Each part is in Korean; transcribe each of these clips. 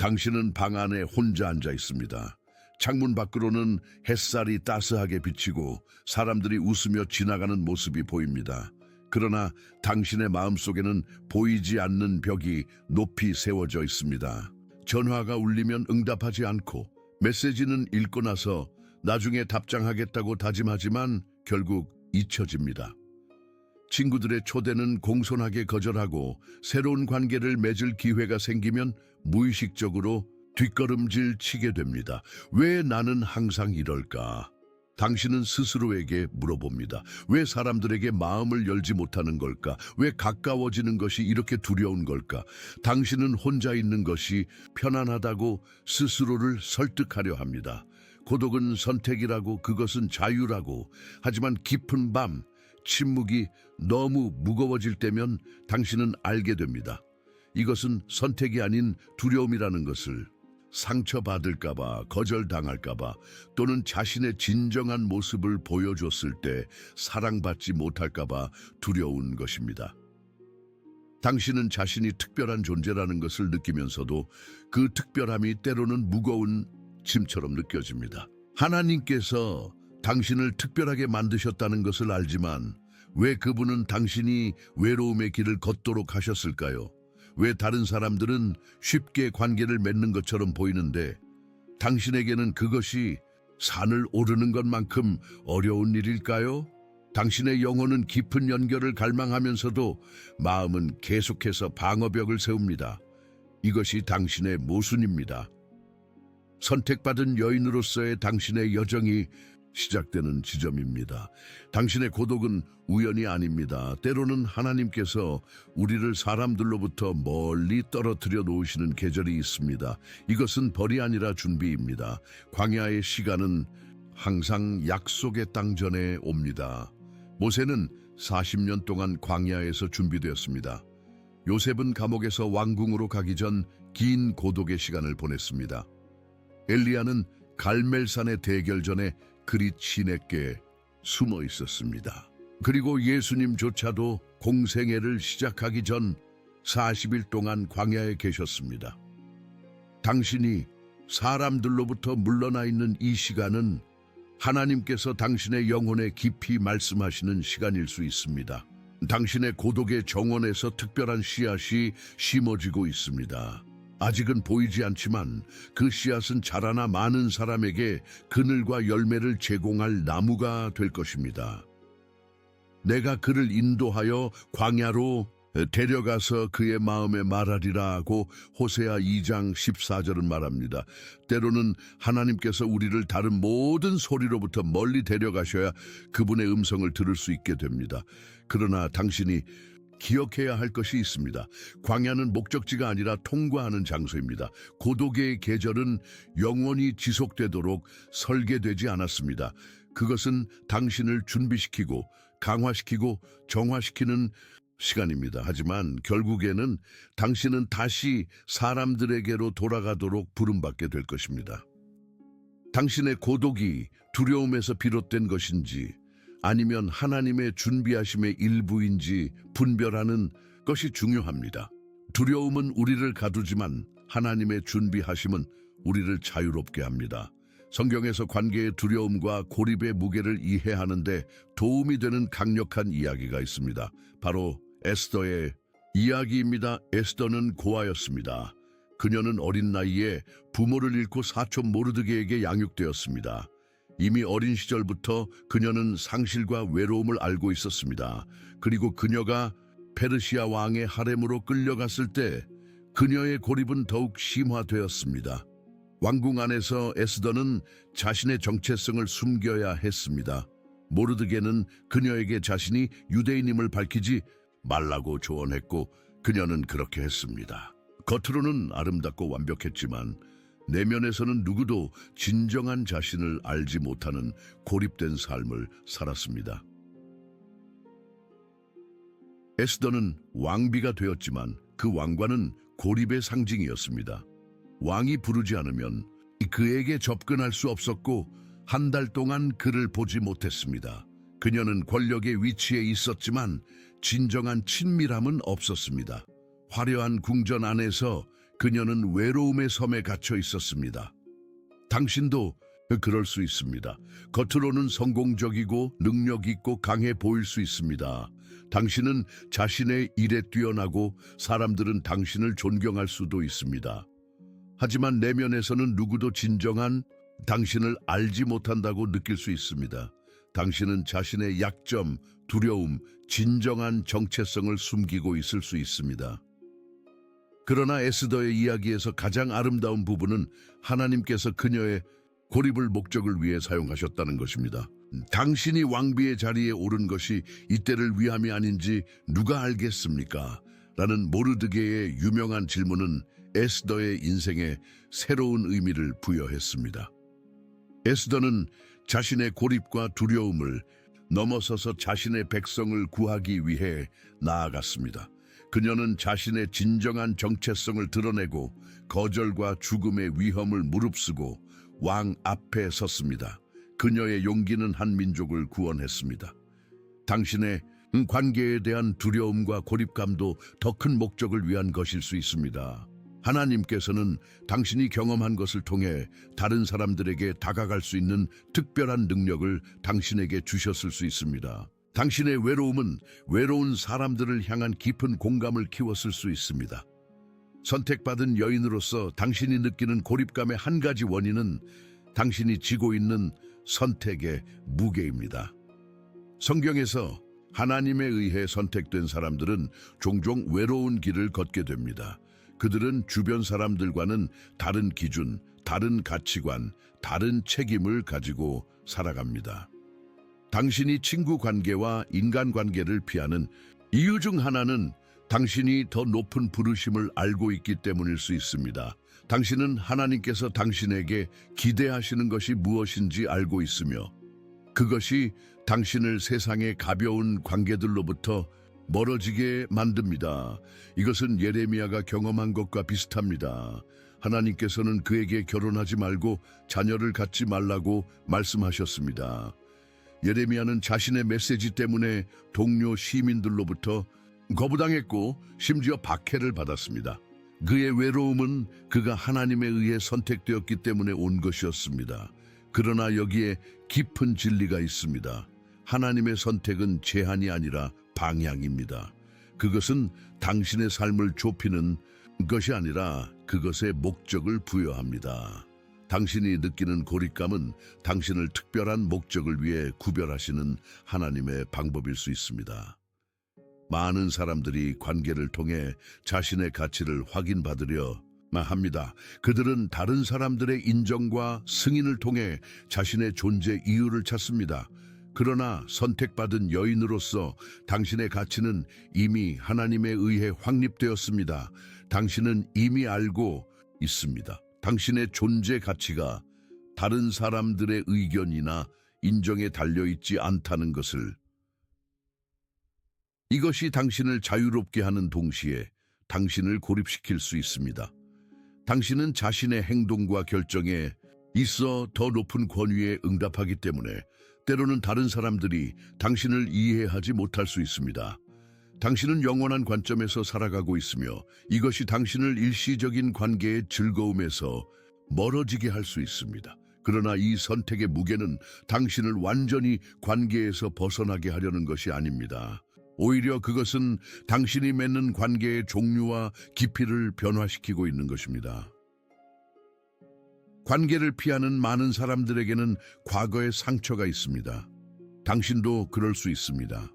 당신은 방 안에 혼자 앉아 있습니다. 창문 밖으로는 햇살이 따스하게 비치고 사람들이 웃으며 지나가는 모습이 보입니다. 그러나 당신의 마음속에는 보이지 않는 벽이 높이 세워져 있습니다. 전화가 울리면 응답하지 않고 메시지는 읽고 나서 나중에 답장하겠다고 다짐하지만 결국 잊혀집니다. 친구들의 초대는 공손하게 거절하고 새로운 관계를 맺을 기회가 생기면 무의식적으로 뒷걸음질 치게 됩니다. 왜 나는 항상 이럴까? 당신은 스스로에게 물어봅니다. 왜 사람들에게 마음을 열지 못하는 걸까? 왜 가까워지는 것이 이렇게 두려운 걸까? 당신은 혼자 있는 것이 편안하다고 스스로를 설득하려 합니다. 고독은 선택이라고, 그것은 자유라고. 하지만 깊은 밤, 침묵이 너무 무거워질 때면 당신은 알게 됩니다. 이것은 선택이 아닌 두려움이라는 것을. 상처받을까봐, 거절당할까봐, 또는 자신의 진정한 모습을 보여줬을 때 사랑받지 못할까봐 두려운 것입니다. 당신은 자신이 특별한 존재라는 것을 느끼면서도 그 특별함이 때로는 무거운 짐처럼 느껴집니다. 하나님께서 당신을 특별하게 만드셨다는 것을 알지만 왜 그분은 당신이 외로움의 길을 걷도록 하셨을까요? 왜 다른 사람들은 쉽게 관계를 맺는 것처럼 보이는데 당신에게는 그것이 산을 오르는 것만큼 어려운 일일까요? 당신의 영혼은 깊은 연결을 갈망하면서도 마음은 계속해서 방어벽을 세웁니다. 이것이 당신의 모순입니다. 선택받은 여인으로서의 당신의 여정이 시작되는 지점입니다. 당신의 고독은 우연이 아닙니다. 때로는 하나님께서 우리를 사람들로부터 멀리 떨어뜨려 놓으시는 계절이 있습니다. 이것은 벌이 아니라 준비입니다. 광야의 시간은 항상 약속의 땅 전에 옵니다. 모세는 40년 동안 광야에서 준비되었습니다. 요셉은 감옥에서 왕궁으로 가기 전 긴 고독의 시간을 보냈습니다. 엘리야는 갈멜산의 대결 전에 그리 치내게 숨어 있었습니다. 그리고 예수님조차도 공생애를 시작하기 전 40일 동안 광야에 계셨습니다. 당신이 사람들로부터 물러나 있는 이 시간은 하나님께서 당신의 영혼에 깊이 말씀하시는 시간일 수 있습니다. 당신의 고독의 정원에서 특별한 씨앗이 심어지고 있습니다. 아직은 보이지 않지만 그 씨앗은 자라나 많은 사람에게 그늘과 열매를 제공할 나무가 될 것입니다. 내가 그를 인도하여 광야로 데려가서 그의 마음에 말하리라 하고 호세아 2장 14절은 말합니다. 때로는 하나님께서 우리를 다른 모든 소리로부터 멀리 데려가셔야 그분의 음성을 들을 수 있게 됩니다. 그러나 당신이 기억해야 할 것이 있습니다. 광야는 목적지가 아니라 통과하는 장소입니다. 고독의 계절은 영원히 지속되도록 설계되지 않았습니다. 그것은 당신을 준비시키고 강화시키고 정화시키는 시간입니다. 하지만 결국에는 당신은 다시 사람들에게로 돌아가도록 부름받게 될 것입니다. 당신의 고독이 두려움에서 비롯된 것인지 아니면 하나님의 준비하심의 일부인지 분별하는 것이 중요합니다. 두려움은 우리를 가두지만 하나님의 준비하심은 우리를 자유롭게 합니다. 성경에서 관계의 두려움과 고립의 무게를 이해하는데 도움이 되는 강력한 이야기가 있습니다. 바로 에스더의 이야기입니다. 에스더는 고아였습니다. 그녀는 어린 나이에 부모를 잃고 사촌 모르드게에게 양육되었습니다. 이미 어린 시절부터 그녀는 상실과 외로움을 알고 있었습니다. 그리고 그녀가 페르시아 왕의 하렘으로 끌려갔을 때 그녀의 고립은 더욱 심화되었습니다. 왕궁 안에서 에스더는 자신의 정체성을 숨겨야 했습니다. 모르드게는 그녀에게 자신이 유대인임을 밝히지 말라고 조언했고 그녀는 그렇게 했습니다. 겉으로는 아름답고 완벽했지만 내면에서는 누구도 진정한 자신을 알지 못하는 고립된 삶을 살았습니다. 에스더는 왕비가 되었지만 그 왕관은 고립의 상징이었습니다. 왕이 부르지 않으면 그에게 접근할 수 없었고 한 달 동안 그를 보지 못했습니다. 그녀는 권력의 위치에 있었지만 진정한 친밀함은 없었습니다. 화려한 궁전 안에서 그녀는 외로움의 섬에 갇혀 있었습니다. 당신도 그럴 수 있습니다. 겉으로는 성공적이고 능력 있고 강해 보일 수 있습니다. 당신은 자신의 일에 뛰어나고 사람들은 당신을 존경할 수도 있습니다. 하지만 내면에서는 누구도 진정한 당신을 알지 못한다고 느낄 수 있습니다. 당신은 자신의 약점, 두려움, 진정한 정체성을 숨기고 있을 수 있습니다. 그러나 에스더의 이야기에서 가장 아름다운 부분은 하나님께서 그녀의 고립을 목적을 위해 사용하셨다는 것입니다. 당신이 왕비의 자리에 오른 것이 이때를 위함이 아닌지 누가 알겠습니까? 라는 모르드게의 유명한 질문은 에스더의 인생에 새로운 의미를 부여했습니다. 에스더는 자신의 고립과 두려움을 넘어서서 자신의 백성을 구하기 위해 나아갔습니다. 그녀는 자신의 진정한 정체성을 드러내고 거절과 죽음의 위험을 무릅쓰고 왕 앞에 섰습니다. 그녀의 용기는 한 민족을 구원했습니다. 당신의 관계에 대한 두려움과 고립감도 더 큰 목적을 위한 것일 수 있습니다. 하나님께서는 당신이 경험한 것을 통해 다른 사람들에게 다가갈 수 있는 특별한 능력을 당신에게 주셨을 수 있습니다. 당신의 외로움은 외로운 사람들을 향한 깊은 공감을 키웠을 수 있습니다. 선택받은 여인으로서 당신이 느끼는 고립감의 한 가지 원인은 당신이 지고 있는 선택의 무게입니다. 성경에서 하나님에 의해 선택된 사람들은 종종 외로운 길을 걷게 됩니다. 그들은 주변 사람들과는 다른 기준, 다른 가치관, 다른 책임을 가지고 살아갑니다. 당신이 친구 관계와 인간 관계를 피하는 이유 중 하나는 당신이 더 높은 부르심을 알고 있기 때문일 수 있습니다. 당신은 하나님께서 당신에게 기대하시는 것이 무엇인지 알고 있으며 그것이 당신을 세상의 가벼운 관계들로부터 멀어지게 만듭니다. 이것은 예레미야가 경험한 것과 비슷합니다. 하나님께서는 그에게 결혼하지 말고 자녀를 갖지 말라고 말씀하셨습니다. 예레미야는 자신의 메시지 때문에 동료 시민들로부터 거부당했고 심지어 박해를 받았습니다. 그의 외로움은 그가 하나님에 의해 선택되었기 때문에 온 것이었습니다. 그러나 여기에 깊은 진리가 있습니다. 하나님의 선택은 제한이 아니라 방향입니다. 그것은 당신의 삶을 좁히는 것이 아니라 그것의 목적을 부여합니다. 당신이 느끼는 고립감은 당신을 특별한 목적을 위해 구별하시는 하나님의 방법일 수 있습니다. 많은 사람들이 관계를 통해 자신의 가치를 확인받으려 합니다. 그들은 다른 사람들의 인정과 승인을 통해 자신의 존재 이유를 찾습니다. 그러나 선택받은 여인으로서 당신의 가치는 이미 하나님에 의해 확립되었습니다. 당신은 이미 알고 있습니다. 당신의 존재 가치가 다른 사람들의 의견이나 인정에 달려있지 않다는 것을. 이것이 당신을 자유롭게 하는 동시에 당신을 고립시킬 수 있습니다. 당신은 자신의 행동과 결정에 있어 더 높은 권위에 응답하기 때문에 때로는 다른 사람들이 당신을 이해하지 못할 수 있습니다. 당신은 영원한 관점에서 살아가고 있으며 이것이 당신을 일시적인 관계의 즐거움에서 멀어지게 할 수 있습니다. 그러나 이 선택의 무게는 당신을 완전히 관계에서 벗어나게 하려는 것이 아닙니다. 오히려 그것은 당신이 맺는 관계의 종류와 깊이를 변화시키고 있는 것입니다. 관계를 피하는 많은 사람들에게는 과거의 상처가 있습니다. 당신도 그럴 수 있습니다.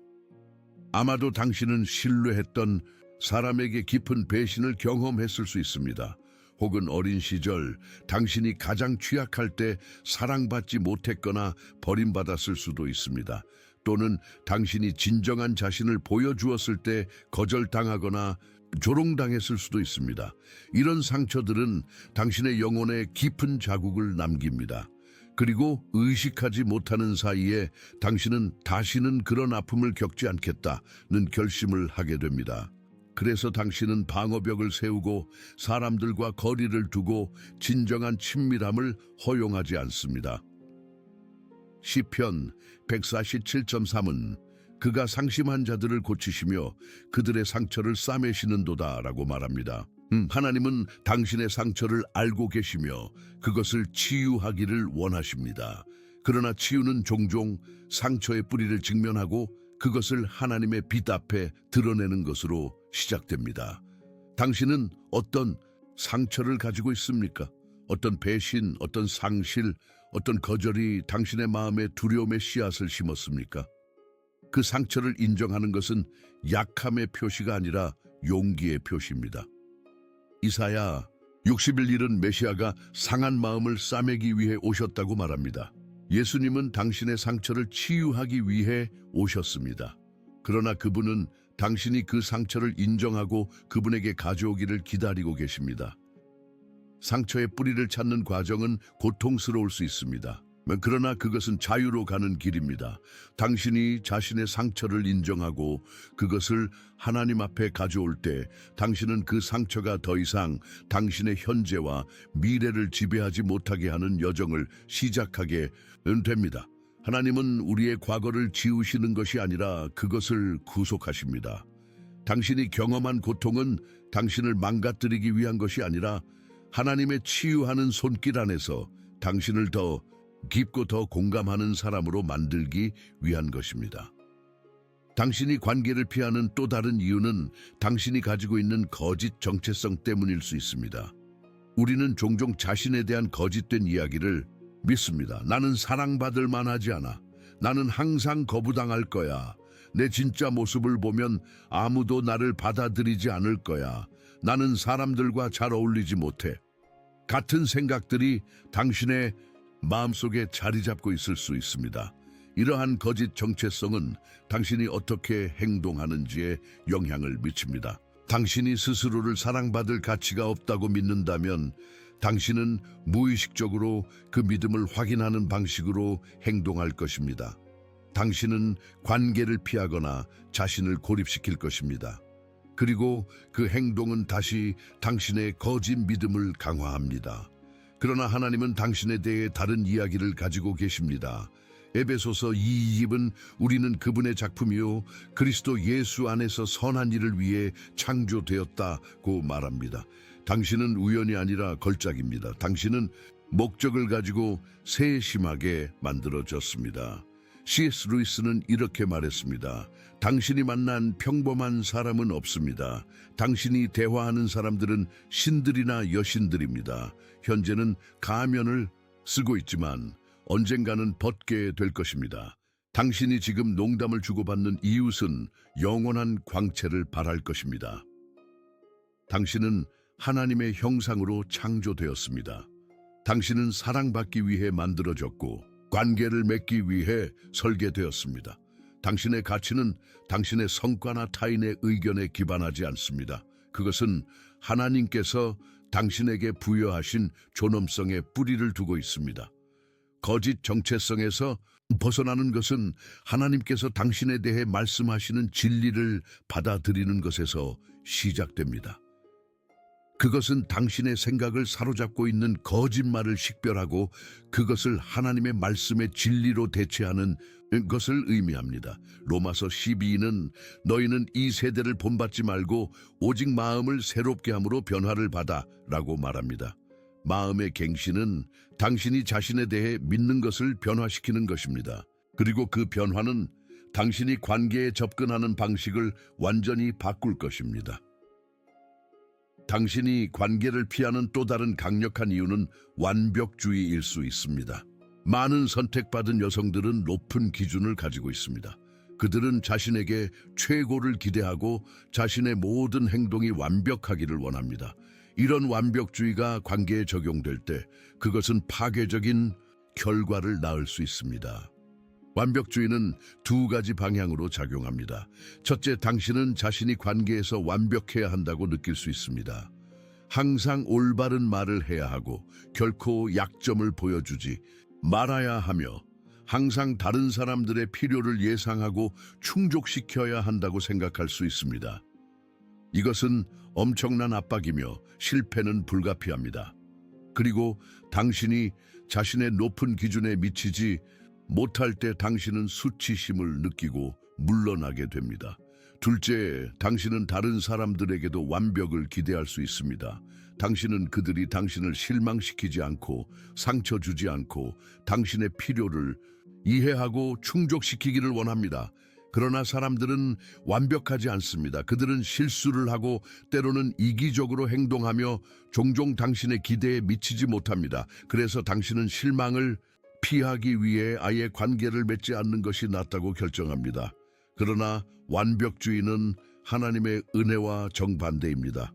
아마도 당신은 신뢰했던 사람에게 깊은 배신을 경험했을 수 있습니다. 혹은 어린 시절 당신이 가장 취약할 때 사랑받지 못했거나 버림받았을 수도 있습니다. 또는 당신이 진정한 자신을 보여주었을 때 거절당하거나 조롱당했을 수도 있습니다. 이런 상처들은 당신의 영혼에 깊은 자국을 남깁니다. 그리고 의식하지 못하는 사이에 당신은 다시는 그런 아픔을 겪지 않겠다는 결심을 하게 됩니다. 그래서 당신은 방어벽을 세우고 사람들과 거리를 두고 진정한 친밀함을 허용하지 않습니다. 시편 147.3은 그가 상심한 자들을 고치시며 그들의 상처를 싸매시는도다 라고 말합니다. 하나님은 당신의 상처를 알고 계시며 그것을 치유하기를 원하십니다. 그러나 치유는 종종 상처의 뿌리를 직면하고 그것을 하나님의 빛 앞에 드러내는 것으로 시작됩니다. 당신은 어떤 상처를 가지고 있습니까? 어떤 배신, 어떤 상실, 어떤 거절이 당신의 마음에 두려움의 씨앗을 심었습니까? 그 상처를 인정하는 것은 약함의 표시가 아니라 용기의 표시입니다. 이사야 60일 일은 메시아가 상한 마음을 싸매기 위해 오셨다고 말합니다. 예수님은 당신의 상처를 치유하기 위해 오셨습니다. 그러나 그분은 당신이 그 상처를 인정하고 그분에게 가져오기를 기다리고 계십니다. 상처의 뿌리를 찾는 과정은 고통스러울 수 있습니다. 그러나 그것은 자유로 가는 길입니다. 당신이 자신의 상처를 인정하고 그것을 하나님 앞에 가져올 때 당신은 그 상처가 더 이상 당신의 현재와 미래를 지배하지 못하게 하는 여정을 시작하게 됩니다. 하나님은 우리의 과거를 지우시는 것이 아니라 그것을 구속하십니다. 당신이 경험한 고통은 당신을 망가뜨리기 위한 것이 아니라 하나님의 치유하는 손길 안에서 당신을 더 깊고 더 공감하는 사람으로 만들기 위한 것입니다. 당신이 관계를 피하는 또 다른 이유는 당신이 가지고 있는 거짓 정체성 때문일 수 있습니다. 우리는 종종 자신에 대한 거짓된 이야기를 믿습니다. 나는 사랑받을 만하지 않아. 나는 항상 거부당할 거야. 내 진짜 모습을 보면 아무도 나를 받아들이지 않을 거야. 나는 사람들과 잘 어울리지 못해. 같은 생각들이 당신의 마음속에 자리 잡고 있을 수 있습니다. 이러한 거짓 정체성은 당신이 어떻게 행동하는지에 영향을 미칩니다. 당신이 스스로를 사랑받을 가치가 없다고 믿는다면 당신은 무의식적으로 그 믿음을 확인하는 방식으로 행동할 것입니다. 당신은 관계를 피하거나 자신을 고립시킬 것입니다. 그리고 그 행동은 다시 당신의 거짓 믿음을 강화합니다. 그러나 하나님은 당신에 대해 다른 이야기를 가지고 계십니다. 에베소서 2:20은 우리는 그분의 작품이요 그리스도 예수 안에서 선한 일을 위해 창조되었다고 말합니다. 당신은 우연이 아니라 걸작입니다. 당신은 목적을 가지고 세심하게 만들어졌습니다. C.S. 루이스는 이렇게 말했습니다. 당신이 만난 평범한 사람은 없습니다. 당신이 대화하는 사람들은 신들이나 여신들입니다. 현재는 가면을 쓰고 있지만 언젠가는 벗게 될 것입니다. 당신이 지금 농담을 주고받는 이웃은 영원한 광채를 발할 것입니다. 당신은 하나님의 형상으로 창조되었습니다. 당신은 사랑받기 위해 만들어졌고 관계를 맺기 위해 설계되었습니다. 당신의 가치는 당신의 성과나 타인의 의견에 기반하지 않습니다. 그것은 하나님께서 당신에게 부여하신 존엄성의 뿌리를 두고 있습니다. 거짓 정체성에서 벗어나는 것은 하나님께서 당신에 대해 말씀하시는 진리를 받아들이는 것에서 시작됩니다. 그것은 당신의 생각을 사로잡고 있는 거짓말을 식별하고 그것을 하나님의 말씀의 진리로 대체하는 것을 의미합니다. 로마서 12는 너희는 이 세대를 본받지 말고 오직 마음을 새롭게 함으로 변화를 받아 라고 말합니다. 마음의 갱신은 당신이 자신에 대해 믿는 것을 변화시키는 것입니다. 그리고 그 변화는 당신이 관계에 접근하는 방식을 완전히 바꿀 것입니다. 당신이 관계를 피하는 또 다른 강력한 이유는 완벽주의일 수 있습니다. 많은 선택받은 여성들은 높은 기준을 가지고 있습니다. 그들은 자신에게 최고를 기대하고 자신의 모든 행동이 완벽하기를 원합니다. 이런 완벽주의가 관계에 적용될 때 그것은 파괴적인 결과를 낳을 수 있습니다. 완벽주의는 두 가지 방향으로 작용합니다. 첫째, 당신은 자신이 관계에서 완벽해야 한다고 느낄 수 있습니다. 항상 올바른 말을 해야 하고 결코 약점을 보여주지 말아야 하며 항상 다른 사람들의 필요를 예상하고 충족시켜야 한다고 생각할 수 있습니다. 이것은 엄청난 압박이며 실패는 불가피합니다. 그리고 당신이 자신의 높은 기준에 미치지 못할 때 당신은 수치심을 느끼고 물러나게 됩니다. 둘째, 당신은 다른 사람들에게도 완벽을 기대할 수 있습니다. 당신은 그들이 당신을 실망시키지 않고 상처 주지 않고 당신의 필요를 이해하고 충족시키기를 원합니다. 그러나 사람들은 완벽하지 않습니다. 그들은 실수를 하고 때로는 이기적으로 행동하며 종종 당신의 기대에 미치지 못합니다. 그래서 당신은 실망을 피하기 위해 아예 관계를 맺지 않는 것이 낫다고 결정합니다. 그러나 완벽주의는 하나님의 은혜와 정반대입니다.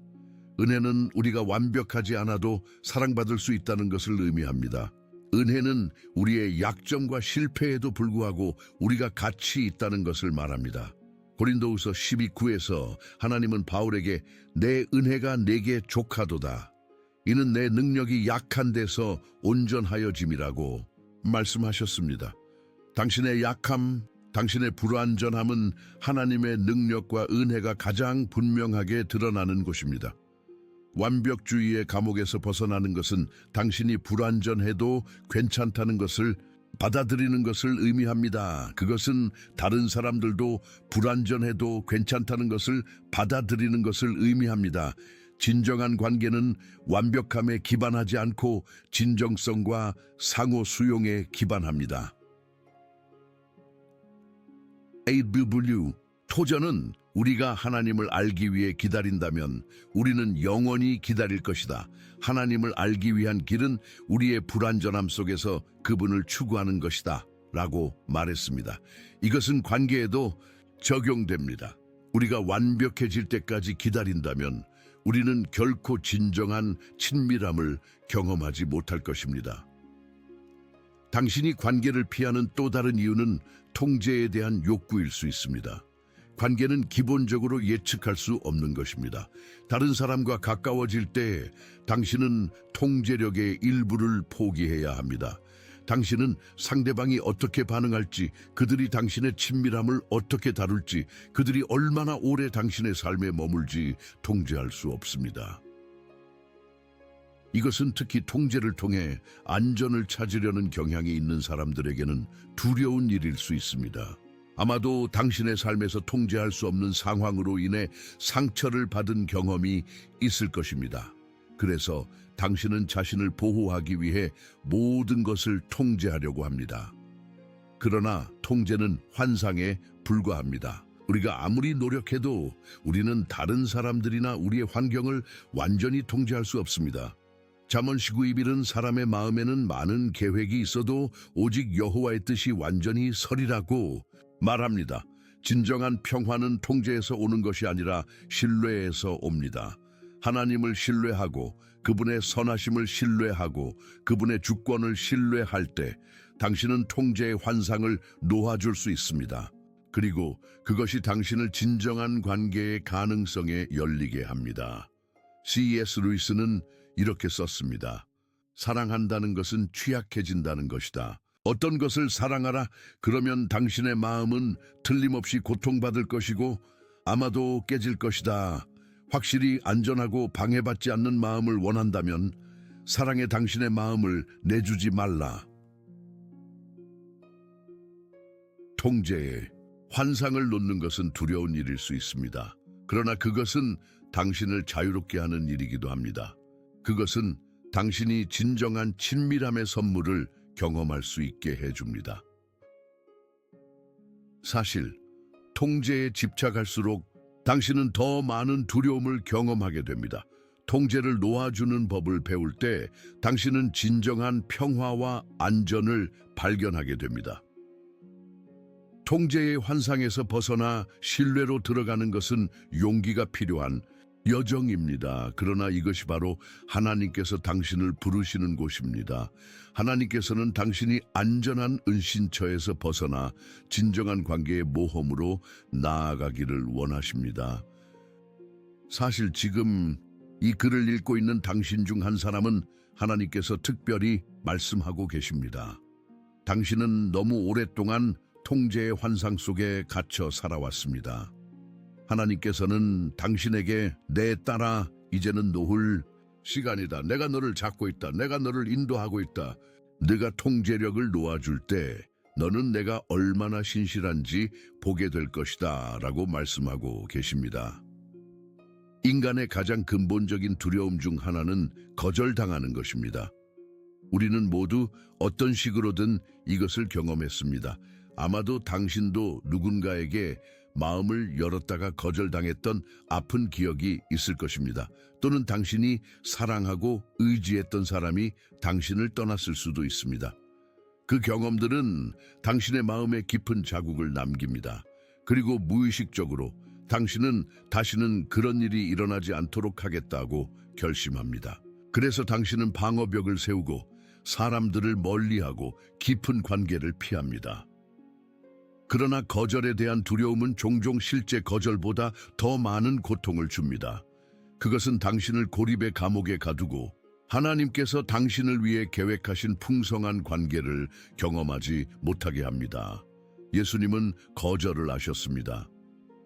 은혜는 우리가 완벽하지 않아도 사랑받을 수 있다는 것을 의미합니다. 은혜는 우리의 약점과 실패에도 불구하고 우리가 가치 있다는 것을 말합니다. 고린도후서 12:9에서 하나님은 바울에게 내 은혜가 내게 족하도다. 이는 내 능력이 약한 데서 온전하여짐이라고 말씀하셨습니다. 당신의 약함, 당신의 불완전함은 하나님의 능력과 은혜가 가장 분명하게 드러나는 곳입니다. 완벽주의의 감옥에서 벗어나는 것은 당신이 불완전해도 괜찮다는 것을 받아들이는 것을 의미합니다. 그것은 다른 사람들도 불완전해도 괜찮다는 것을 받아들이는 것을 의미합니다. 진정한 관계는 완벽함에 기반하지 않고 진정성과 상호 수용에 기반합니다. AW 토저는 우리가 하나님을 알기 위해 기다린다면 우리는 영원히 기다릴 것이다. 하나님을 알기 위한 길은 우리의 불완전함 속에서 그분을 추구하는 것이다. 라고 말했습니다. 이것은 관계에도 적용됩니다. 우리가 완벽해질 때까지 기다린다면 우리는 결코 진정한 친밀함을 경험하지 못할 것입니다. 당신이 관계를 피하는 또 다른 이유는 통제에 대한 욕구일 수 있습니다. 관계는 기본적으로 예측할 수 없는 것입니다. 다른 사람과 가까워질 때 당신은 통제력의 일부를 포기해야 합니다. 당신은 상대방이 어떻게 반응할지, 그들이 당신의 친밀함을 어떻게 다룰지, 그들이 얼마나 오래 당신의 삶에 머물지 통제할 수 없습니다. 이것은 특히 통제를 통해 안전을 찾으려는 경향이 있는 사람들에게는 두려운 일일 수 있습니다. 아마도 당신의 삶에서 통제할 수 없는 상황으로 인해 상처를 받은 경험이 있을 것입니다. 그래서 당신은 자신을 보호하기 위해 모든 것을 통제하려고 합니다. 그러나 통제는 환상에 불과합니다. 우리가 아무리 노력해도 우리는 다른 사람들이나 우리의 환경을 완전히 통제할 수 없습니다. 잠언 19:21은 사람의 마음에는 많은 계획이 있어도 오직 여호와의 뜻이 완전히 서리라고 말합니다. 진정한 평화는 통제에서 오는 것이 아니라 신뢰에서 옵니다. 하나님을 신뢰하고 그분의 선하심을 신뢰하고 그분의 주권을 신뢰할 때 당신은 통제의 환상을 놓아줄 수 있습니다. 그리고 그것이 당신을 진정한 관계의 가능성에 열리게 합니다. C.S. 루이스는 이렇게 썼습니다. 사랑한다는 것은 취약해진다는 것이다. 어떤 것을 사랑하라. 그러면 당신의 마음은 틀림없이 고통받을 것이고 아마도 깨질 것이다. 확실히 안전하고 방해받지 않는 마음을 원한다면 사랑에 당신의 마음을 내주지 말라. 통제에 환상을 놓는 것은 두려운 일일 수 있습니다. 그러나 그것은 당신을 자유롭게 하는 일이기도 합니다. 그것은 당신이 진정한 친밀함의 선물을 경험할 수 있게 해줍니다. 사실 통제에 집착할수록 당신은 더 많은 두려움을 경험하게 됩니다. 통제를 놓아주는 법을 배울 때 당신은 진정한 평화와 안전을 발견하게 됩니다. 통제의 환상에서 벗어나 신뢰로 들어가는 것은 용기가 필요한 여정입니다. 그러나 이것이 바로 하나님께서 당신을 부르시는 곳입니다. 하나님께서는 당신이 안전한 은신처에서 벗어나 진정한 관계의 모험으로 나아가기를 원하십니다. 사실 지금 이 글을 읽고 있는 당신 중 한 사람은 하나님께서 특별히 말씀하고 계십니다. 당신은 너무 오랫동안 통제의 환상 속에 갇혀 살아왔습니다. 하나님께서는 당신에게 내 딸아, 이제는 놓을 시간이다. 내가 너를 잡고 있다. 내가 너를 인도하고 있다. 네가 통제력을 놓아줄 때 너는 내가 얼마나 신실한지 보게 될 것이다 라고 말씀하고 계십니다. 인간의 가장 근본적인 두려움 중 하나는 거절당하는 것입니다. 우리는 모두 어떤 식으로든 이것을 경험했습니다. 아마도 당신도 누군가에게 마음을 열었다가 거절당했던 아픈 기억이 있을 것입니다. 또는 당신이 사랑하고 의지했던 사람이 당신을 떠났을 수도 있습니다. 그 경험들은 당신의 마음에 깊은 자국을 남깁니다. 그리고 무의식적으로 당신은 다시는 그런 일이 일어나지 않도록 하겠다고 결심합니다. 그래서 당신은 방어벽을 세우고 사람들을 멀리하고 깊은 관계를 피합니다. 그러나 거절에 대한 두려움은 종종 실제 거절보다 더 많은 고통을 줍니다. 그것은 당신을 고립의 감옥에 가두고 하나님께서 당신을 위해 계획하신 풍성한 관계를 경험하지 못하게 합니다. 예수님은 거절을 하셨습니다.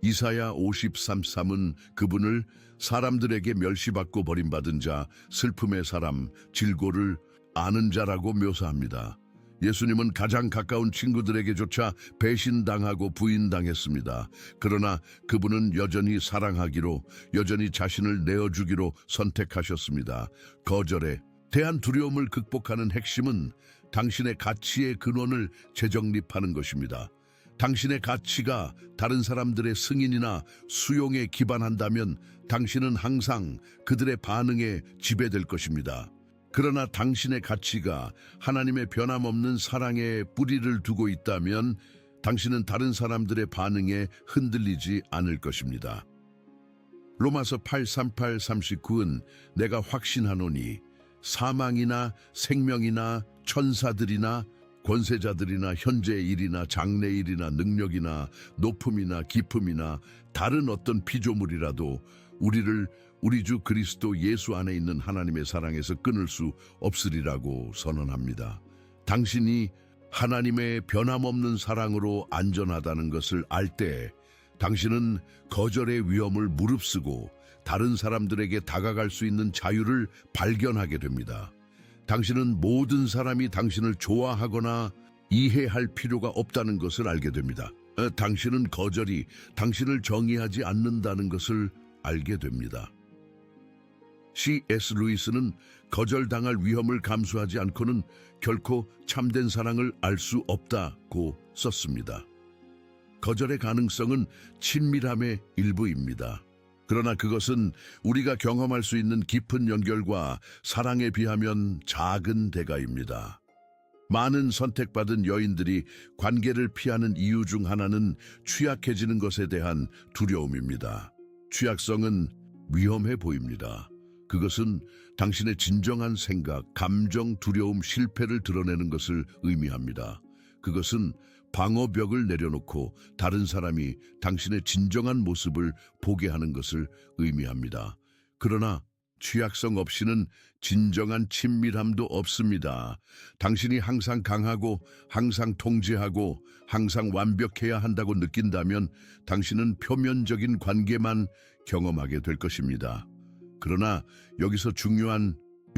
이사야 53:3은 그분을 사람들에게 멸시받고 버림받은 자, 슬픔의 사람, 질고를 아는 자라고 묘사합니다. 예수님은 가장 가까운 친구들에게조차 배신당하고 부인당했습니다. 그러나 그분은 여전히 사랑하기로, 여전히 자신을 내어주기로 선택하셨습니다. 거절에 대한 두려움을 극복하는 핵심은 당신의 가치의 근원을 재정립하는 것입니다. 당신의 가치가 다른 사람들의 승인이나 수용에 기반한다면 당신은 항상 그들의 반응에 지배될 것입니다. 그러나 당신의 가치가 하나님의 변함없는 사랑에 뿌리를 두고 있다면 당신은 다른 사람들의 반응에 흔들리지 않을 것입니다. 로마서 8:38-39은 내가 확신하노니 사망이나 생명이나 천사들이나 권세자들이나 현재의 일이나 장래의 일이나 능력이나 높음이나 깊음이나 다른 어떤 피조물이라도 우리를 우리 주 그리스도 예수 안에 있는 하나님의 사랑에서 끊을 수 없으리라고 선언합니다. 당신이 하나님의 변함없는 사랑으로 안전하다는 것을 알 때 당신은 거절의 위험을 무릅쓰고 다른 사람들에게 다가갈 수 있는 자유를 발견하게 됩니다. 당신은 모든 사람이 당신을 좋아하거나 이해할 필요가 없다는 것을 알게 됩니다. 당신은 거절이 당신을 정의하지 않는다는 것을 알게 됩니다. C.S. 루이스는 거절당할 위험을 감수하지 않고는 결코 참된 사랑을 알 수 없다고 썼습니다. 거절의 가능성은 친밀함의 일부입니다. 그러나 그것은 우리가 경험할 수 있는 깊은 연결과 사랑에 비하면 작은 대가입니다. 많은 선택받은 여인들이 관계를 피하는 이유 중 하나는 취약해지는 것에 대한 두려움입니다. 취약성은 위험해 보입니다. 그것은 당신의 진정한 생각, 감정, 두려움, 실패를 드러내는 것을 의미합니다. 그것은 방어벽을 내려놓고 다른 사람이 당신의 진정한 모습을 보게 하는 것을 의미합니다. 그러나 취약성 없이는 진정한 친밀함도 없습니다. 당신이 항상 강하고 항상 통제하고 항상 완벽해야 한다고 느낀다면 당신은 표면적인 관계만 경험하게 될 것입니다. 그러나 여기서 중요한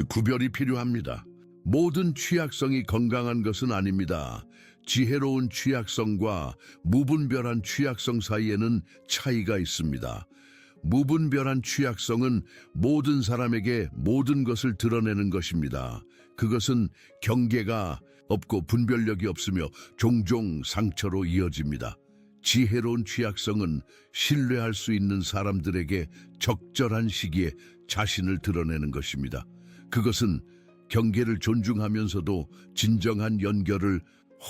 구별이 필요합니다. 모든 취약성이 건강한 것은 아닙니다. 지혜로운 취약성과 무분별한 취약성 사이에는 차이가 있습니다. 무분별한 취약성은 모든 사람에게 모든 것을 드러내는 것입니다. 그것은 경계가 없고 분별력이 없으며 종종 상처로 이어집니다. 지혜로운 취약성은 신뢰할 수 있는 사람들에게 적절한 시기에 자신을 드러내는 것입니다. 그것은 경계를 존중하면서도 진정한 연결을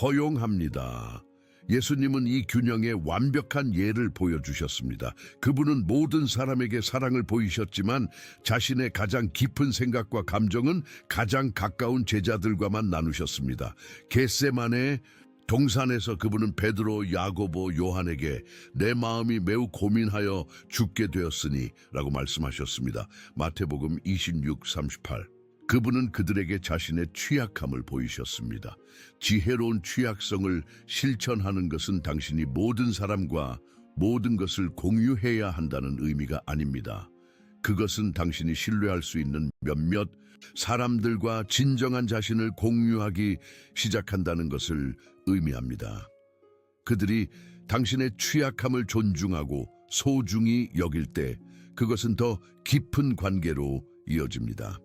허용합니다. 예수님은 이 균형의 완벽한 예를 보여주셨습니다. 그분은 모든 사람에게 사랑을 보이셨지만 자신의 가장 깊은 생각과 감정은 가장 가까운 제자들과만 나누셨습니다. 겟세마네 동산에서 그분은 베드로, 야고보, 요한에게 내 마음이 매우 고민하여 죽게 되었으니 라고 말씀하셨습니다. 마태복음 26:38. 그분은 그들에게 자신의 취약함을 보이셨습니다. 지혜로운 취약성을 실천하는 것은 당신이 모든 사람과 모든 것을 공유해야 한다는 의미가 아닙니다. 그것은 당신이 신뢰할 수 있는 몇몇 사람들과 진정한 자신을 공유하기 시작한다는 것을 의미합니다. 그들이 당신의 취약함을 존중하고 소중히 여길 때 그것은 더 깊은 관계로 이어집니다.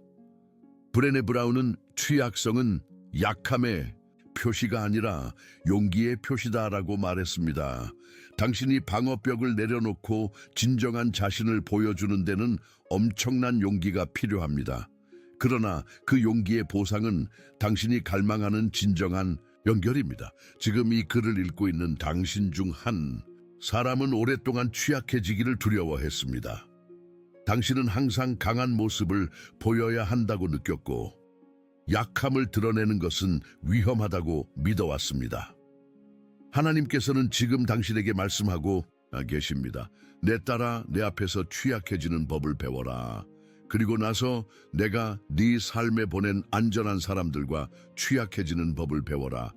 브레네 브라운은 취약성은 약함의 표시가 아니라 용기의 표시다라고 말했습니다. 당신이 방어벽을 내려놓고 진정한 자신을 보여주는 데는 엄청난 용기가 필요합니다. 그러나 그 용기의 보상은 당신이 갈망하는 진정한 연결입니다. 지금 이 글을 읽고 있는 당신 중 한 사람은 오랫동안 취약해지기를 두려워했습니다. 당신은 항상 강한 모습을 보여야 한다고 느꼈고 약함을 드러내는 것은 위험하다고 믿어왔습니다. 하나님께서는 지금 당신에게 말씀하고 계십니다. 내 딸아, 내 앞에서 취약해지는 법을 배워라. 그리고 나서 내가 네 삶에 보낸 안전한 사람들과 취약해지는 법을 배워라.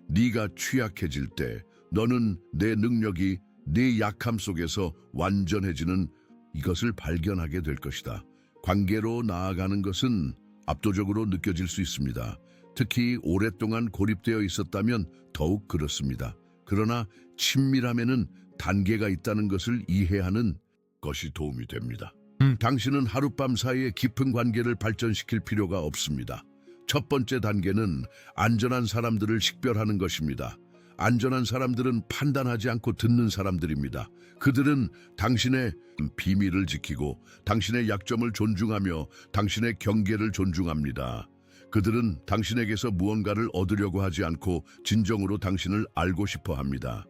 네가 취약해질 때 너는 내 능력이 네 약함 속에서 완전해지는 이것을 발견하게 될 것이다. 관계로 나아가는 것은 압도적으로 느껴질 수 있습니다. 특히 오랫동안 고립되어 있었다면 더욱 그렇습니다. 그러나 친밀함에는 단계가 있다는 것을 이해하는 것이 도움이 됩니다. 당신은 하룻밤 사이에 깊은 관계를 발전시킬 필요가 없습니다. 첫 번째 단계는 안전한 사람들을 식별하는 것입니다. 안전한 사람들은 판단하지 않고 듣는 사람들입니다. 그들은 당신의 비밀을 지키고 당신의 약점을 존중하며 당신의 경계를 존중합니다. 그들은 당신에게서 무언가를 얻으려고 하지 않고 진정으로 당신을 알고 싶어 합니다.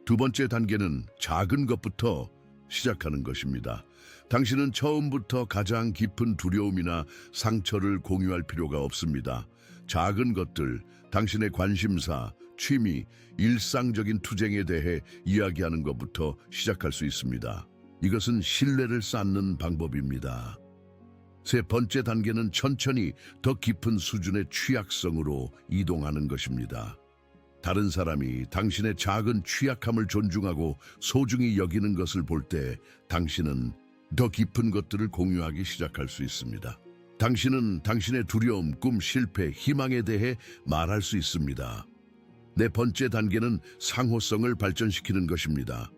두 번째 단계는 작은 것부터 시작하는 것입니다. 당신은 처음부터 가장 깊은 두려움이나 상처를 공유할 필요가 없습니다. 작은 것들, 당신의 관심사, 취미, 일상적인 투쟁에 대해 이야기하는 것부터 시작할 수 있습니다. 이것은 신뢰를 쌓는 방법입니다. 세 번째 단계는 천천히 더 깊은 수준의 취약성으로 이동하는 것입니다. 다른 사람이 당신의 작은 취약함을 존중하고 소중히 여기는 것을 볼 때 당신은 더 깊은 것들을 공유하기 시작할 수 있습니다. 당신은 당신의 두려움, 꿈, 실패, 희망에 대해 말할 수 있습니다. 네 번째 단계는 상호성을 발전시키는 것입니다.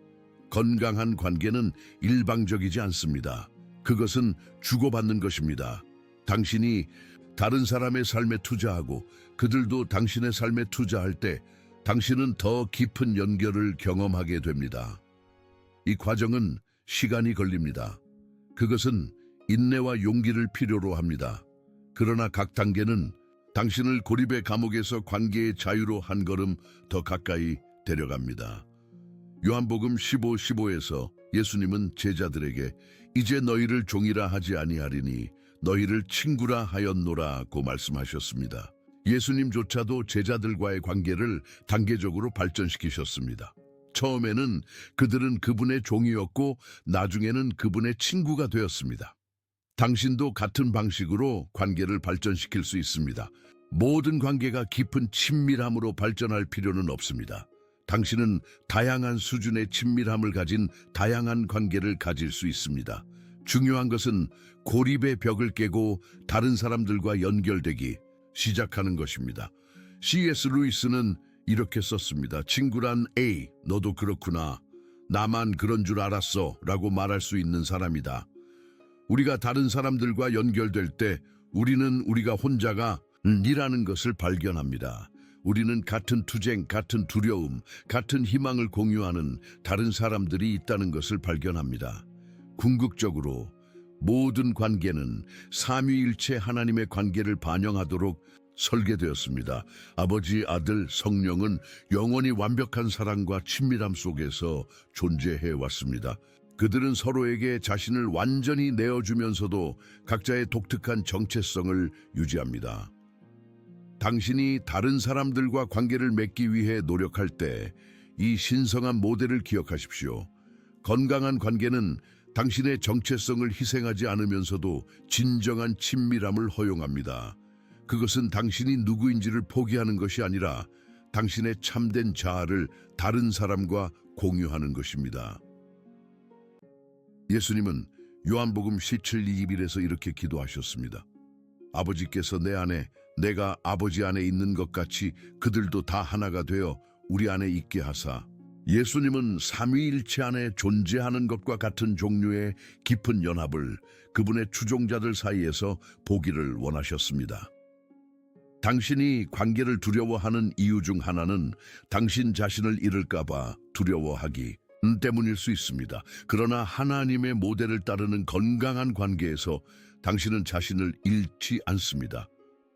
건강한 관계는 일방적이지 않습니다. 그것은 주고받는 것입니다. 당신이 다른 사람의 삶에 투자하고 그들도 당신의 삶에 투자할 때 당신은 더 깊은 연결을 경험하게 됩니다. 이 과정은 시간이 걸립니다. 그것은 인내와 용기를 필요로 합니다. 그러나 각 단계는 당신을 고립의 감옥에서 관계의 자유로 한 걸음 더 가까이 데려갑니다. 요한복음 15:15에서 예수님은 제자들에게 이제 너희를 종이라 하지 아니하리니 너희를 친구라 하였노라고 말씀하셨습니다. 예수님조차도 제자들과의 관계를 단계적으로 발전시키셨습니다. 처음에는 그들은 그분의 종이었고 나중에는 그분의 친구가 되었습니다. 당신도 같은 방식으로 관계를 발전시킬 수 있습니다. 모든 관계가 깊은 친밀함으로 발전할 필요는 없습니다. 당신은 다양한 수준의 친밀함을 가진 다양한 관계를 가질 수 있습니다. 중요한 것은 고립의 벽을 깨고 다른 사람들과 연결되기 시작하는 것입니다. C.S. 루이스는 이렇게 썼습니다. 친구란 A, 너도 그렇구나. 나만 그런 줄 알았어 라고 말할 수 있는 사람이다. 우리가 다른 사람들과 연결될 때 우리는 우리가 혼자가 아니라는 것을 발견합니다. 우리는 같은 투쟁, 같은 두려움, 같은 희망을 공유하는 다른 사람들이 있다는 것을 발견합니다. 궁극적으로 모든 관계는 삼위일체 하나님의 관계를 반영하도록 설계되었습니다. 아버지, 아들, 성령은 영원히 완벽한 사랑과 친밀함 속에서 존재해 왔습니다. 그들은 서로에게 자신을 완전히 내어주면서도 각자의 독특한 정체성을 유지합니다. 당신이 다른 사람들과 관계를 맺기 위해 노력할 때 이 신성한 모델을 기억하십시오. 건강한 관계는 당신의 정체성을 희생하지 않으면서도 진정한 친밀함을 허용합니다. 그것은 당신이 누구인지를 포기하는 것이 아니라 당신의 참된 자아를 다른 사람과 공유하는 것입니다. 예수님은 요한복음 17, 21에서 이렇게 기도하셨습니다. 아버지께서 내 안에 내가 아버지 안에 있는 것 같이 그들도 다 하나가 되어 우리 안에 있게 하사. 예수님은 삼위일체 안에 존재하는 것과 같은 종류의 깊은 연합을 그분의 추종자들 사이에서 보기를 원하셨습니다. 당신이 관계를 두려워하는 이유 중 하나는 당신 자신을 잃을까 봐 두려워하기 때문일 수 있습니다. 그러나 하나님의 모델을 따르는 건강한 관계에서 당신은 자신을 잃지 않습니다.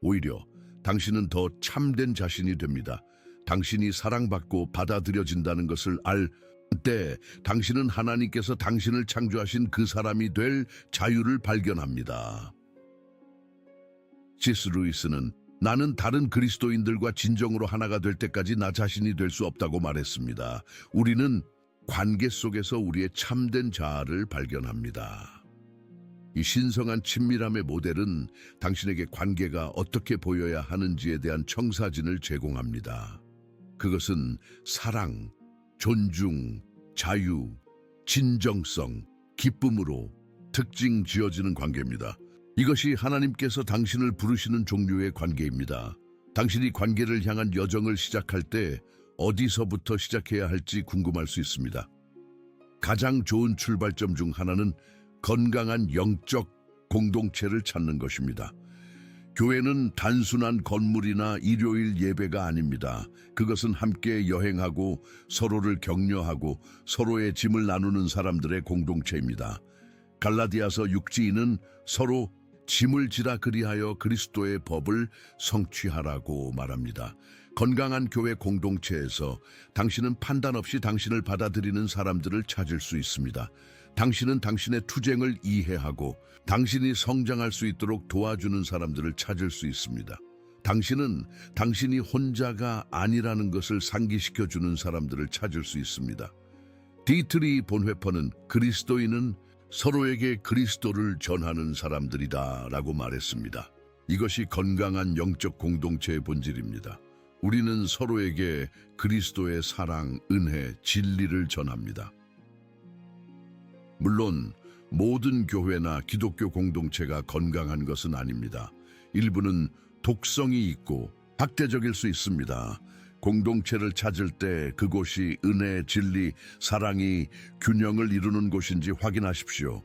오히려 당신은 더 참된 자신이 됩니다. 당신이 사랑받고 받아들여진다는 것을 알 때 당신은 하나님께서 당신을 창조하신 그 사람이 될 자유를 발견합니다. C.S. 루이스는 나는 다른 그리스도인들과 진정으로 하나가 될 때까지 나 자신이 될 수 없다고 말했습니다. 우리는 관계 속에서 우리의 참된 자아를 발견합니다. 이 신성한 친밀함의 모델은 당신에게 관계가 어떻게 보여야 하는지에 대한 청사진을 제공합니다. 그것은 사랑, 존중, 자유, 진정성, 기쁨으로 특징 지어지는 관계입니다. 이것이 하나님께서 당신을 부르시는 종류의 관계입니다. 당신이 관계를 향한 여정을 시작할 때 어디서부터 시작해야 할지 궁금할 수 있습니다. 가장 좋은 출발점 중 하나는 건강한 영적 공동체를 찾는 것입니다. 교회는 단순한 건물이나 일요일 예배가 아닙니다. 그것은 함께 여행하고 서로를 격려하고 서로의 짐을 나누는 사람들의 공동체입니다. 갈라디아서 6지인은 서로 짐을 지라 그리하여 그리스도의 법을 성취하라고 말합니다. 건강한 교회 공동체에서 당신은 판단 없이 당신을 받아들이는 사람들을 찾을 수 있습니다. 당신은 당신의 투쟁을 이해하고 당신이 성장할 수 있도록 도와주는 사람들을 찾을 수 있습니다. 당신은 당신이 혼자가 아니라는 것을 상기시켜주는 사람들을 찾을 수 있습니다. 디트리 본회퍼는 그리스도인은 서로에게 그리스도를 전하는 사람들이다 라고 말했습니다. 이것이 건강한 영적 공동체의 본질입니다. 우리는 서로에게 그리스도의 사랑, 은혜, 진리를 전합니다. 물론 모든 교회나 기독교 공동체가 건강한 것은 아닙니다. 일부는 독성이 있고 학대적일 수 있습니다. 공동체를 찾을 때 그곳이 은혜, 진리, 사랑이 균형을 이루는 곳인지 확인하십시오.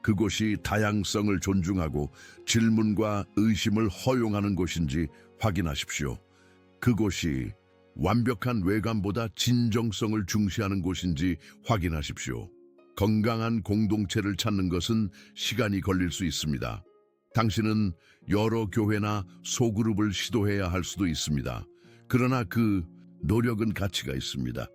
그곳이 다양성을 존중하고 질문과 의심을 허용하는 곳인지 확인하십시오. 그곳이 완벽한 외관보다 진정성을 중시하는 곳인지 확인하십시오. 건강한 공동체를 찾는 것은 시간이 걸릴 수 있습니다. 당신은 여러 교회나 소그룹을 시도해야 할 수도 있습니다. 그러나 그 노력은 가치가 있습니다.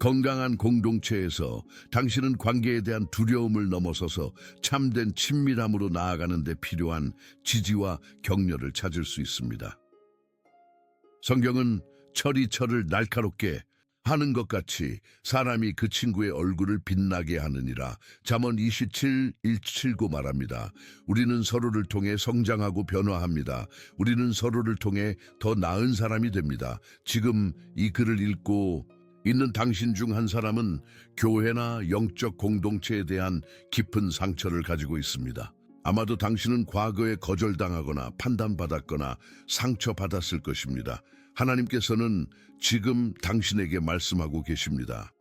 건강한 공동체에서 당신은 관계에 대한 두려움을 넘어서서 참된 친밀함으로 나아가는 데 필요한 지지와 격려를 찾을 수 있습니다. 성경은 철이 철을 날카롭게 하는 것 같이 사람이 그 친구의 얼굴을 빛나게 하느니라. 잠언 27:179 말합니다. 우리는 서로를 통해 성장하고 변화합니다. 우리는 서로를 통해 더 나은 사람이 됩니다. 지금 이 글을 읽고 있는 당신 중 한 사람은 교회나 영적 공동체에 대한 깊은 상처를 가지고 있습니다. 아마도 당신은 과거에 거절당하거나 판단받았거나 상처받았을 것입니다. 하나님께서는 지금 당신에게 말씀하고 계십니다.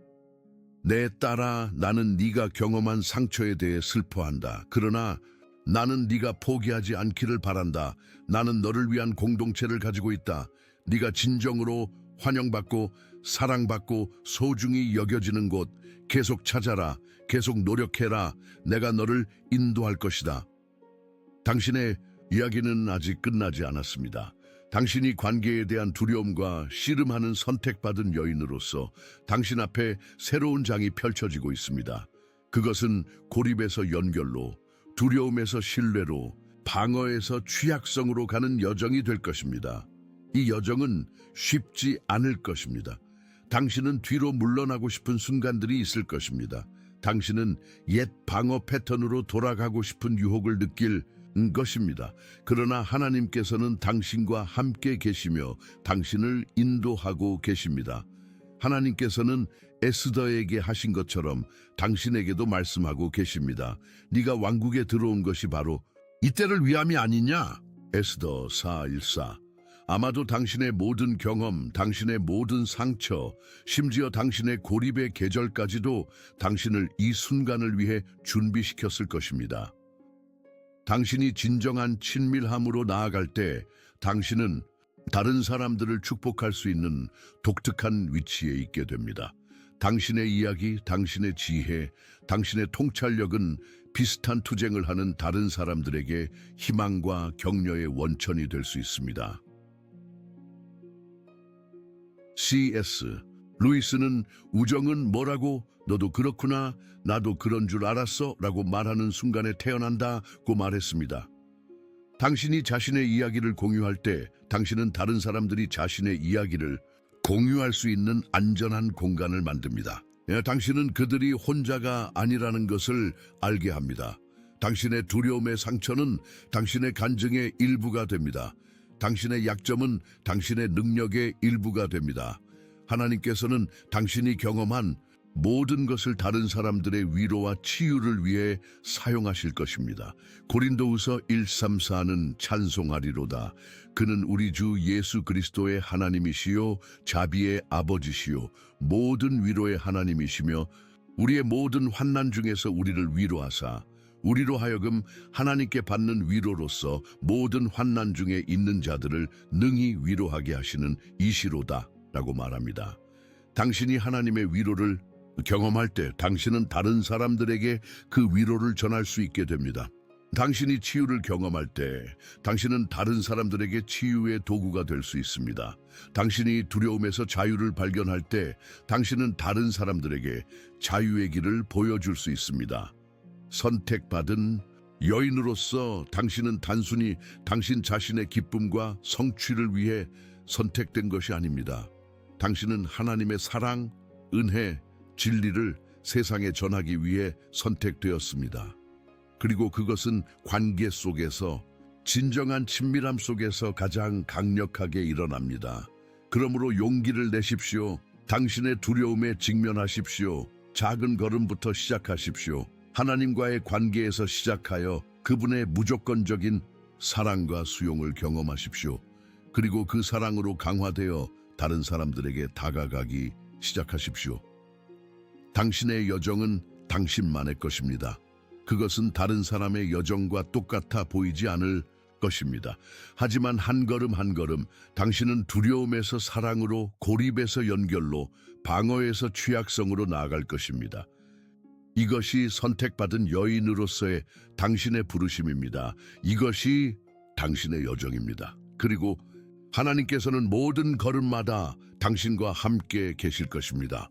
내 딸아, 나는 네가 경험한 상처에 대해 슬퍼한다. 그러나 나는 네가 포기하지 않기를 바란다. 나는 너를 위한 공동체를 가지고 있다. 네가 진정으로 환영받고 사랑받고 소중히 여겨지는 곳 계속 찾아라. 계속 노력해라. 내가 너를 인도할 것이다. 당신의 이야기는 아직 끝나지 않았습니다. 당신이 관계에 대한 두려움과 씨름하는 선택받은 여인으로서 당신 앞에 새로운 장이 펼쳐지고 있습니다. 그것은 고립에서 연결로, 두려움에서 신뢰로, 방어에서 취약성으로 가는 여정이 될 것입니다. 이 여정은 쉽지 않을 것입니다. 당신은 뒤로 물러나고 싶은 순간들이 있을 것입니다. 당신은 옛 방어 패턴으로 돌아가고 싶은 유혹을 느낄 것입니다. 그러나 하나님께서는 당신과 함께 계시며 당신을 인도하고 계십니다. 하나님께서는 에스더에게 하신 것처럼 당신에게도 말씀하고 계십니다. 네가 왕국에 들어온 것이 바로 이때를 위함이 아니냐? 에스더 4:1-4. 아마도 당신의 모든 경험, 당신의 모든 상처, 심지어 당신의 고립의 계절까지도 당신을 이 순간을 위해 준비시켰을 것입니다. 당신이 진정한 친밀함으로 나아갈 때 당신은 다른 사람들을 축복할 수 있는 독특한 위치에 있게 됩니다. 당신의 이야기, 당신의 지혜, 당신의 통찰력은 비슷한 투쟁을 하는 다른 사람들에게 희망과 격려의 원천이 될 수 있습니다. C.S. 루이스는 우정은 뭐라고 너도 그렇구나 나도 그런 줄 알았어 라고 말하는 순간에 태어난다고 말했습니다. 당신이 자신의 이야기를 공유할 때 당신은 다른 사람들이 자신의 이야기를 공유할 수 있는 안전한 공간을 만듭니다. 당신은 그들이 혼자가 아니라는 것을 알게 합니다. 당신의 두려움의 상처는 당신의 간증의 일부가 됩니다. 당신의 약점은 당신의 능력의 일부가 됩니다. 하나님께서는 당신이 경험한 모든 것을 다른 사람들의 위로와 치유를 위해 사용하실 것입니다. 고린도후서 1:3-4는 찬송하리로다. 그는 우리 주 예수 그리스도의 하나님이시요 자비의 아버지시요 모든 위로의 하나님이시며 우리의 모든 환난 중에서 우리를 위로하사 우리로 하여금 하나님께 받는 위로로서 모든 환난 중에 있는 자들을 능히 위로하게 하시는 이시로다 라고 말합니다. 당신이 하나님의 위로를 경험할 때 당신은 다른 사람들에게 그 위로를 전할 수 있게 됩니다. 당신이 치유를 경험할 때 당신은 다른 사람들에게 치유의 도구가 될 수 있습니다. 당신이 두려움에서 자유를 발견할 때 당신은 다른 사람들에게 자유의 길을 보여줄 수 있습니다. 선택받은 여인으로서 당신은 단순히 당신 자신의 기쁨과 성취를 위해 선택된 것이 아닙니다. 당신은 하나님의 사랑, 은혜, 진리를 세상에 전하기 위해 선택되었습니다. 그리고 그것은 관계 속에서 진정한 친밀함 속에서 가장 강력하게 일어납니다. 그러므로 용기를 내십시오. 당신의 두려움에 직면하십시오. 작은 걸음부터 시작하십시오. 하나님과의 관계에서 시작하여 그분의 무조건적인 사랑과 수용을 경험하십시오. 그리고 그 사랑으로 강화되어 다른 사람들에게 다가가기 시작하십시오. 당신의 여정은 당신만의 것입니다. 그것은 다른 사람의 여정과 똑같아 보이지 않을 것입니다. 하지만 한 걸음 한 걸음 당신은 두려움에서 사랑으로, 고립에서 연결로, 방어에서 취약성으로 나아갈 것입니다. 이것이 선택받은 여인으로서의 당신의 부르심입니다. 이것이 당신의 여정입니다. 그리고 하나님께서는 모든 걸음마다 당신과 함께 계실 것입니다.